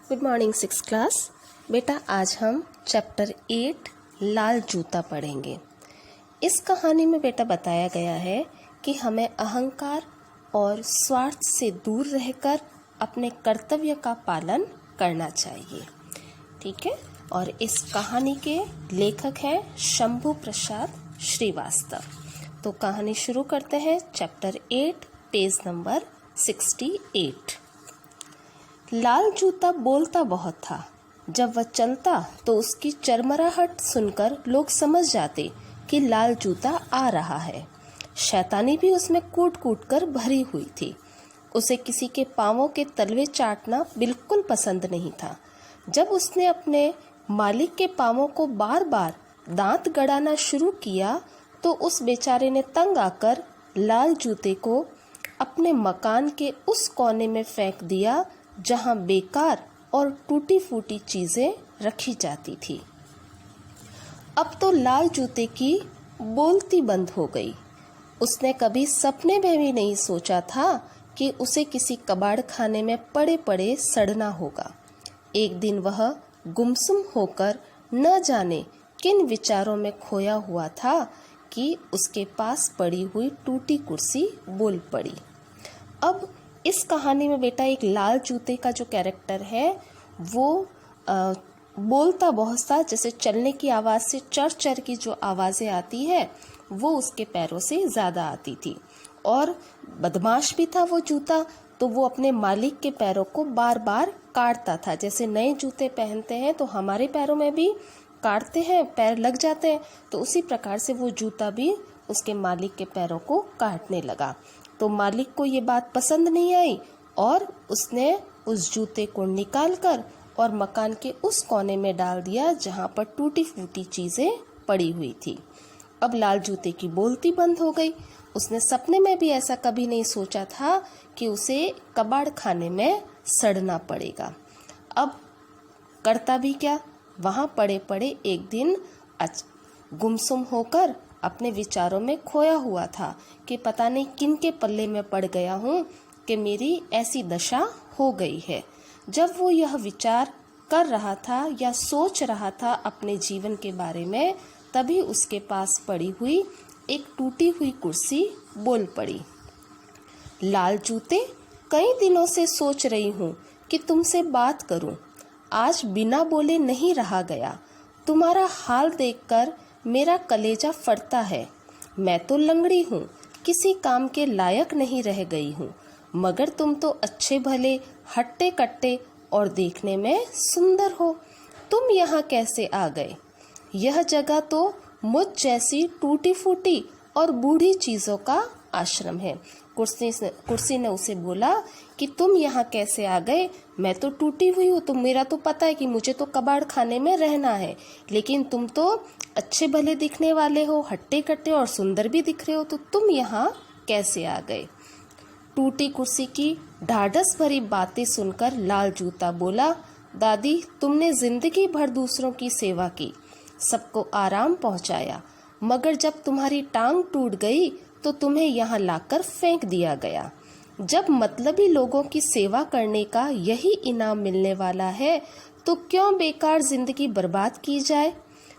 Good morning six class. बेटा आज हम चैप्टर 8 लाल जूता पढ़ेंगे। इस कहानी में बेटा बताया गया है कि हमें अहंकार और स्वार्थ से दूर रहकर अपने कर्तव्य का पालन करना चाहिए। ठीक है, और इस कहानी के लेखक हैं शंभू प्रसाद श्रीवास्तव। तो कहानी शुरू करते हैं। Chapter 8 page number 68। लाल जूता बोलता बहुत था। जब वह चलता तो उसकी चरमराहट सुनकर लोग समझ जाते कि लाल जूता आ रहा है। शैतानी भी उसमें कूट कूट कर भरी हुई थी। उसे किसी के पांवों के तलवे चाटना बिल्कुल पसंद नहीं था। जब उसने अपने मालिक के पांवों को बार बार दांत गड़ाना शुरू किया तो उस बेचारे ने तंग आकर लाल जूते को अपने मकान के उस कोने में फेंक दिया जहां बेकार और टूटी फूटी चीजें रखी जाती थी। अब तो लाल जूते की बोलती बंद हो गई। उसने कभी सपने में भी नहीं सोचा था कि उसे किसी कबाड़ खाने में पड़े पड़े सड़ना होगा। एक दिन वह गुमसुम होकर न जाने किन विचारों में खोया हुआ था कि उसके पास पड़ी हुई टूटी कुर्सी बोल पड़ी। अब इस कहानी में बेटा एक लाल जूते का जो कैरेक्टर है वो बोलता बहुत सा, जैसे चलने की आवाज़ से चर चर की जो आवाज़ें आती है वो उसके पैरों से ज़्यादा आती थी। और बदमाश भी था वो जूता, तो वो अपने मालिक के पैरों को बार बार काटता था। जैसे नए जूते पहनते हैं तो हमारे पैरों में भी काटते हैं, पैर लग जाते हैं, तो उसी प्रकार से वो जूता भी उसके मालिक के पैरों को काटने लगा। तो मालिक को ये बात पसंद नहीं आई और उसने उस जूते को निकालकर और मकान के उस कोने में डाल दिया जहां पर टूटी फूटी चीजें पड़ी हुई थी। अब लाल जूते की बोलती बंद हो गई। उसने सपने में भी ऐसा कभी नहीं सोचा था कि उसे कबाड़ खाने में सड़ना पड़ेगा। अब करता भी क्या, वहां पड़े पड़े एक दिन गुमसुम होकर अपने विचारों में खोया हुआ था कि पता नहीं किन के पल्ले में पड़ गया हूँ कि मेरी ऐसी दशा हो गई है। जब वो यह विचार कर रहा था या सोच रहा था अपने जीवन के बारे में, तभी उसके पास पड़ी हुई एक टूटी हुई कुर्सी बोल पड़ी। लाल जूते, कई दिनों से सोच रही हूँ कि तुमसे बात करूँ। आज बिना बोले नहीं रहा गया। तुम्हारा हाल देखकर मेरा कलेजा फटता है। मैं तो लंगड़ी हूँ, किसी काम के लायक नहीं रह गई हूँ, मगर तुम तो अच्छे भले, हट्टे कट्टे और देखने में सुंदर हो। तुम यहाँ कैसे आ गए? यह जगह तो मुझ जैसी टूटी फूटी और बूढ़ी चीजों का आश्रम है। कुर्सी ने उसे बोला कि तुम यहाँ कैसे आ गए? मैं तो टूटी हुई हूँ, तो मेरा तो पता है कि मुझे तो कबाड़ खाने में रहना है, लेकिन तुम तो अच्छे भले दिखने वाले हो, हट्टे कट्टे और सुंदर भी दिख रहे हो, तो तुम यहाँ कैसे आ गए? टूटी कुर्सी की ढाढ़स भरी बातें सुनकर लाल जूता बोला, दादी, तुमने जिंदगी भर दूसरों की सेवा की, सबको आराम पहुंचाया, मगर जब तुम्हारी टांग टूट गई तो तुम्हें यहाँ लाकर फेंक दिया गया। जब मतलबी लोगों की सेवा करने का यही इनाम मिलने वाला है तो क्यों बेकार जिंदगी बर्बाद की जाए?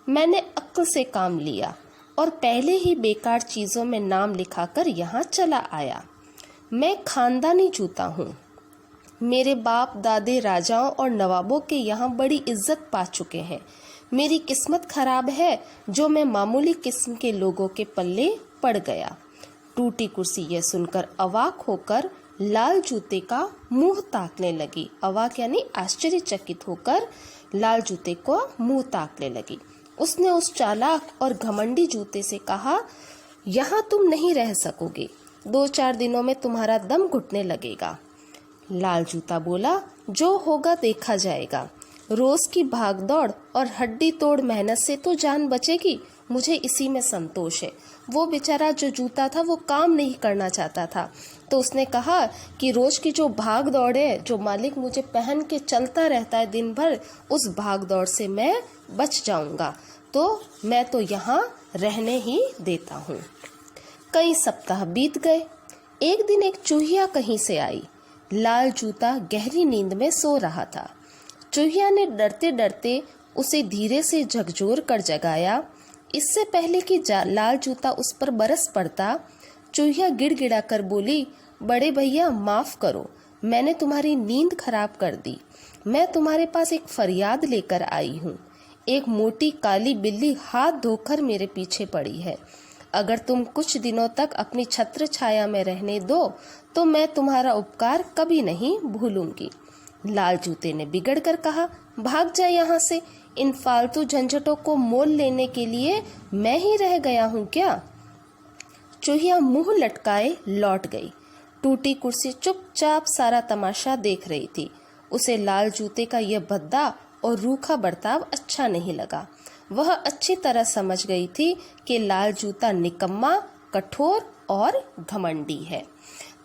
मैंने अक्ल से काम लिया और पहले ही बेकार चीजों में नाम लिखाकर यहाँ चला आया। मैं खानदानी जूता हूँ। मेरे बाप दादे राजाओं और नवाबों के यहाँ बड़ी इज्जत पा चुके हैं। मेरी किस्मत खराब है जो मैं मामूली किस्म के लोगों के पल्ले पड़ गया। टूटी कुर्सी यह सुनकर अवाक होकर लाल जूते का मुंह ताकने लगी। अवाक यानी आश्चर्यचकित होकर लाल जूते को मुंह ताकने लगी। उसने उस चालाक और घमंडी जूते से कहा, यहाँ तुम नहीं रह सकोगे, 2-4 दिनों में तुम्हारा दम घुटने लगेगा। लाल जूता बोला, जो होगा देखा जाएगा। रोज की भागदौड़ और हड्डी तोड़ मेहनत से तो जान बचेगी, मुझे इसी में संतोष है। वो बेचारा जो जूता था वो काम नहीं करना चाहता था, तो उसने कहा कि रोज की जो भाग दौड़ है, जो मालिक मुझे पहन के चलता रहता है दिन भर, उस भाग दौड़ से मैं बच जाऊंगा, तो मैं तो यहाँ रहने ही देता हूँ। कई सप्ताह बीत गए। एक दिन एक चूहिया कहीं से आई। लाल जूता गहरी नींद में सो रहा था। चूहिया ने डरते डरते उसे धीरे से झकझोर कर जगाया। इससे पहले कि लाल जूता उस पर बरस पड़ता, चूहिया गिड़गिड़ा कर बोली, बड़े भैया माफ करो, मैंने तुम्हारी नींद खराब कर दी। मैं तुम्हारे पास एक फरियाद लेकर आई हूँ। एक मोटी काली बिल्ली हाथ धोकर मेरे पीछे पड़ी है। अगर तुम कुछ दिनों तक अपनी छत्र छाया में रहने दो तो मैं तुम्हारा उपकार कभी नहीं भूलूंगी। लाल जूते ने बिगड़ कर कहा, भाग जा यहाँ से, इन फालतू झंझटों को मोल लेने के लिए मैं ही रह गया हूँ क्या? चूहिया मुंह लटकाए लौट गई। टूटी कुर्सी चुपचाप सारा तमाशा देख रही थी। उसे लाल जूते का यह भद्दा और रूखा बर्ताव अच्छा नहीं लगा। वह अच्छी तरह समझ गई थी कि लाल जूता निकम्मा, कठोर और घमंडी है।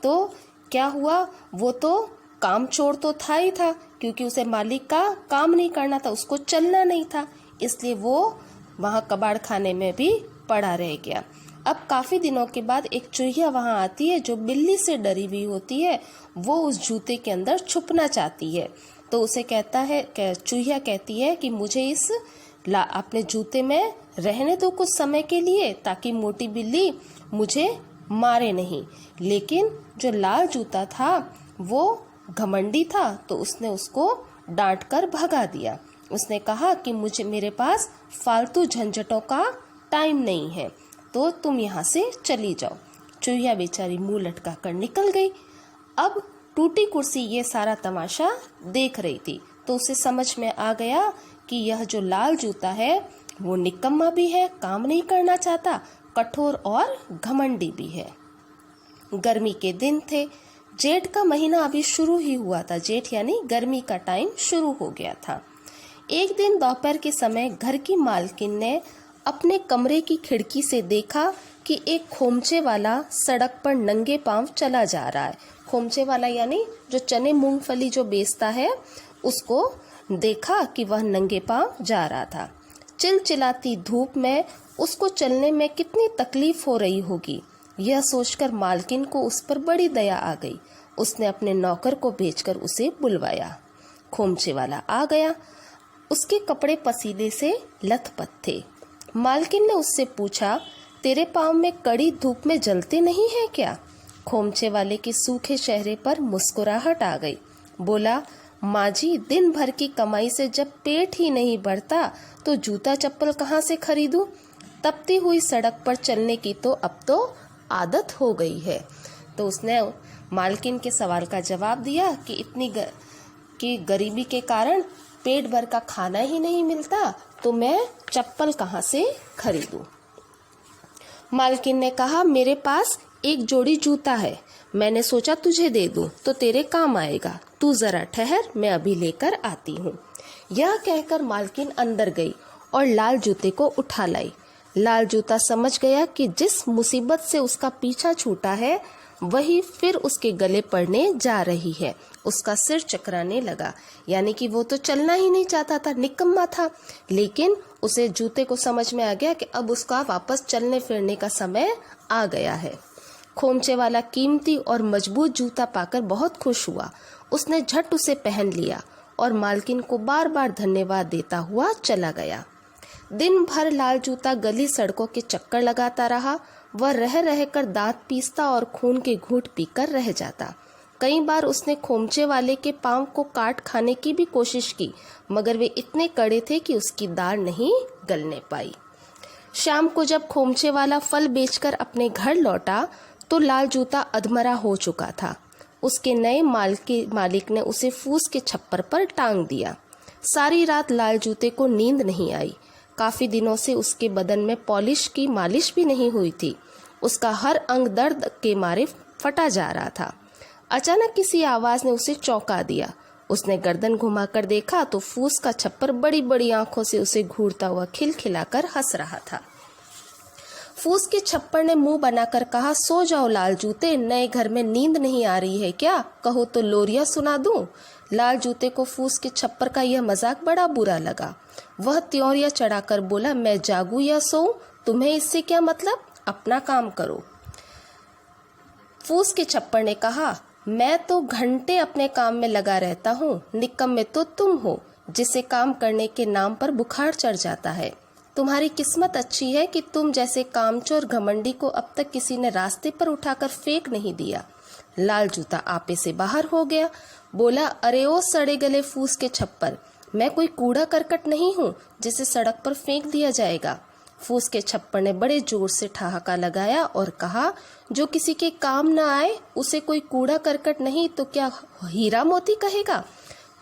तो क्या हुआ, वो तो काम चोर तो था ही था, क्योंकि उसे मालिक का काम नहीं करना था, उसको चलना नहीं था, इसलिए वो वहाँ कबाड़ खाने में भी पड़ा रह गया। अब काफी दिनों के बाद एक चूहिया वहाँ आती है जो बिल्ली से डरी हुई होती है। वो उस जूते के अंदर छुपना चाहती है, तो उसे कहता है, चूहिया कहती है कि मुझे इस अपने जूते में रहने दो कुछ समय के लिए, ताकि मोटी बिल्ली मुझे मारे नहीं। लेकिन जो लाल जूता था वो घमंडी था, तो उसने उसको डांट कर भगा दिया। उसने कहा कि मेरे पास फालतू झंझटों का टाइम नहीं है, तो तुम यहाँ से चली जाओ। चूहिया बेचारी मुंह लटका कर निकल गई। अब टूटी कुर्सी ये सारा तमाशा देख रही थी, तो उसे समझ में आ गया कि यह जो लाल जूता है वो निकम्मा भी है, काम नहीं करना चाहता, कठोर और घमंडी भी है। गर्मी के दिन थे, जेठ का महीना अभी शुरू ही हुआ था। जेठ यानी गर्मी का टाइम शुरू हो गया था। एक दिन दोपहर के समय घर की मालकिन ने अपने कमरे की खिड़की से देखा कि एक खोमचे वाला सड़क पर नंगे पांव चला जा रहा है। खोमचे वाला यानी जो चने मूंगफली जो बेचता है, उसको देखा कि वह नंगे पांव जा रहा था। चिलचिलाती धूप में उसको चलने में कितनी तकलीफ हो रही होगी, यह सोचकर मालकिन को उस पर बड़ी दया आ गई। उसने अपने नौकर को भेजकर उसे बुलवाया। खोमचे वाला आ गया। उसके कपड़े पसीने से लथपथ थे। मालकिन ने उससे पूछा, तेरे पाँव में कड़ी धूप में जलते नहीं है क्या? खोमचे वाले के सूखे चेहरे पर मुस्कुराहट आ गई। बोला, माँ जी, दिन भर की कमाई से जब पेट ही नहीं भरता तो जूता चप्पल कहाँ से खरीदूं? तपती हुई सड़क पर चलने की तो अब तो आदत हो गई है। तो उसने मालकिन के सवाल का जवाब दिया कि गरीबी के कारण पेट भर का खाना ही नहीं मिलता, तो मैं चप्पल कहाँ से खरीदूं? मालकिन ने कहा, मेरे पास एक जोड़ी जूता है, मैंने सोचा तुझे दे दूं तो तेरे काम आएगा। तू जरा ठहर, मैं अभी लेकर आती हूँ। यह कहकर मालकिन अंदर गई और लाल जूते को उठा लाई। लाल जूता समझ गया कि जिस मुसीबत से उसका पीछा छूटा है वही फिर उसके गले पड़ने जा रही है। उसका सिर चकराने लगा, यानी कि वो तो चलना ही नहीं चाहता था, निकम्मा था। लेकिन उसे जूते को समझ में आ गया कि अब उसका वापस चलने फिरने का समय आ गया है। खोमचे वाला कीमती और मजबूत जूता पाकर बहुत खुश हुआ। उसने झट उसे पहन लिया और मालकिन को बार बार धन्यवाद देता हुआ चला गया। दिन भर लाल जूता गली सड़कों के चक्कर लगाता रहा। वह रह रहकर दांत पीसता और खून के घूंट पीकर रह जाता। कई बार उसने खोमचे वाले के पांव को काट खाने की भी कोशिश की, मगर वे इतने कड़े थे कि उसकी दाढ़ नहीं गलने पाई। शाम को जब खोमचे वाला फल बेचकर अपने घर लौटा तो लाल जूता अधमरा हो चुका था। उसके नए मालिक ने उसे फूस के छप्पर पर टांग दिया। सारी रात लाल जूते को नींद नहीं आई। काफी दिनों से उसके बदन में पॉलिश की मालिश भी नहीं हुई थी। उसका हर अंग दर्द के मारे फटा जा रहा था। अचानक किसी आवाज ने उसे चौंका दिया। उसने गर्दन घुमाकर देखा तो फूस का छप्पर बड़ी बड़ी आंखों से उसे घूरता हुआ खिलखिलाकर हंस रहा था। फूस के छप्पर ने मुंह बनाकर कहा, सो जाओ लाल जूते, नए घर में नींद नहीं आ रही है क्या? कहो तो लोरिया सुना दूं? लाल जूते को फूस के छप्पर का यह मजाक बड़ा बुरा लगा। वह त्योरिया चढ़ाकर बोला, मैं जागूं या सोऊं, तुम्हें इससे क्या मतलब? अपना काम करो। फूस के छप्पर ने कहा, मैं तो घंटे अपने काम में लगा रहता हूँ, निकम्मे तो तुम हो। जिसे काम करने के नाम पर बुखार चढ़ जाता है। तुम्हारी किस्मत अच्छी है कि तुम जैसे कामचोर घमंडी को अब तक किसी ने रास्ते पर उठाकर फेंक नहीं दिया। लाल जूता आपे से बाहर हो गया, बोला, अरे ओ सड़े गले फूस के छप्पर, मैं कोई कूड़ा करकट नहीं हूँ जिसे सड़क पर फेंक दिया जाएगा। फूस के छप्पर ने बड़े जोर से ठहाका लगाया और कहा, जो किसी के काम न आए उसे कोई कूड़ा करकट नहीं तो क्या हीरा मोती कहेगा।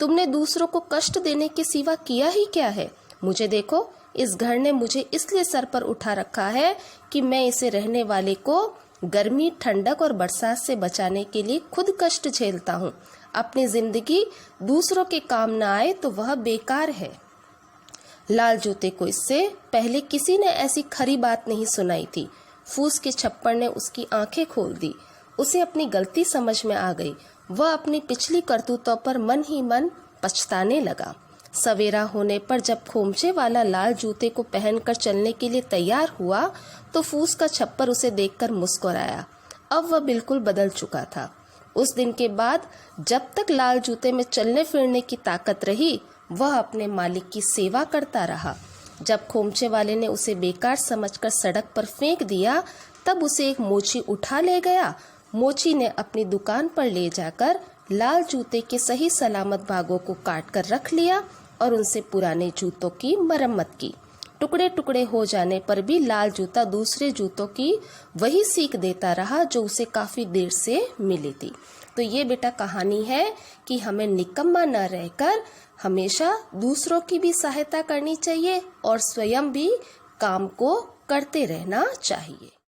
तुमने दूसरों को कष्ट देने के सिवा किया ही क्या है। मुझे देखो, इस घर ने मुझे इसलिए सर पर उठा रखा है कि मैं इसे रहने वाले को गर्मी, ठंडक और बरसात से बचाने के लिए खुद कष्ट झेलता हूँ। अपनी जिंदगी दूसरों के काम न आए तो वह बेकार है। लाल जूते को इससे पहले किसी ने ऐसी खरी बात नहीं सुनाई थी। फूस के छप्पर ने उसकी आंखें खोल दी। उसे अपनी गलती समझ में आ गई। वह अपनी पिछली करतूतों पर मन ही मन पछताने लगा। सवेरा होने पर जब खोमचे वाला लाल जूते को पहनकर चलने के लिए तैयार हुआ तो फूस का छप्पर उसे देखकर मुस्कुराया। अब वह बिल्कुल बदल चुका था। उस दिन के बाद जब तक लाल जूते में चलने फिरने की ताकत रही, वह अपने मालिक की सेवा करता रहा। जब खोमचे वाले ने उसे बेकार समझकर सड़क पर फेंक दिया, तब उसे एक मोची उठा ले गया। मोची ने अपनी दुकान पर ले जाकर लाल जूते के सही सलामत भागों को काट कर रख लिया और उनसे पुराने जूतों की मरम्मत की। टुकड़े टुकड़े हो जाने पर भी लाल जूता दूसरे जूतों की वही सीख देता रहा जो उसे काफी देर से मिली थी। तो ये बेटा कहानी है कि हमें निकम्मा न रहकर हमेशा दूसरों की भी सहायता करनी चाहिए और स्वयं भी काम को करते रहना चाहिए।